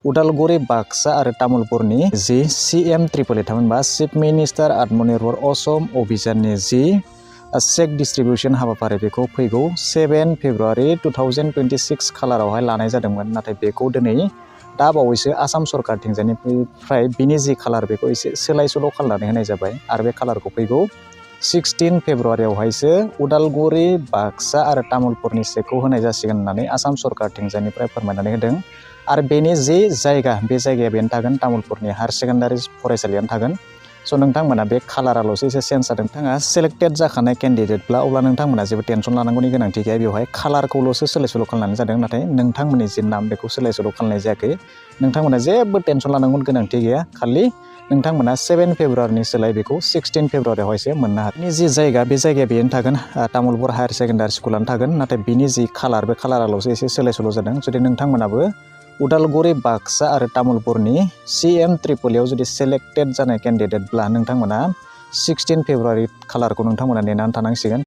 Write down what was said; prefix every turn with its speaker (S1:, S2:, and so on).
S1: उदालगुरि बाक्सा आरो तामुलपुरनि जि CM triple थामहिनबा chief minister आत्मनिर्भर असम अभियाननि जि चेक डिस्ट्रिबिउशन हाबाफारि बेखौ फैगौ 7 फेब्रुवारि 2026 खालारावहाय लानाय जादोंमोन। नाथाय बेखौ दिनै दा बावैसो आसाम सरकारथिंजायनिफ्राय बिनि जि खालार बेखौ एसे सोलाय सोल' खालामनानै होनाय जाबाय आरो बे खालारखौ फैगौ 16 फेब्रुवारियावहायसो उदालगुरि बाक्सा आरो तामुलपुरनि चेकखौ होनाय जासिगोन होननानै आसाम सरकारथिंजायनिफ्राय फोरमायनानै होदों। आरो बेनि जि जायगा बे जायगाया बेनो थागोन तामुलपुरनि हायार सेकेन्डारि फरायसालियानो थागोन। स' नोंथांमोना बे खालाराल'सो एसे चेन्ज जादों। नोंथाङा सेलेक्टेड जाखानाय केन्डिडेटब्ला अब्ला नोंथांमोना जेबो टेनसन लानांगौनि गोनांथि गैया। बेवहाय खालारखौल'सो सोलाय सोल' खालामनानै जादों, नाथाय नोंथांमोननि जि नाम बेखौ सोलाय सोल' खालामनाय जायाखै। नोंथांमोना जेबो टेनसन लानांगौनि गोनांथि गैया। खालि नोंथांमोना 7 फेब्रुवारिनि सोलाय बेखौ 16 फेब्रुवारियावहायसो मोननो हागोन। बिनि जि जायगा बे जायगाया बेनो थागोन, तामुलपुर हायार सेकेन्डारि स्कुलानो थागोन। नाथाय बिनि जि खालार बे खालाराल'सो एसे सोलाय सोल' जादों। जुदि नोंथांमोनाबो उदालगुरि बाक्सा आरो तामुलपुरनि CM ट्रिपलआव जुदि सेलेक्टेड जानाय केन्डिडेटब्ला नोंथांमोना 16 फेब्रुवारि खालारखौ नोंथांमोना नेनानै थानांसिगोन।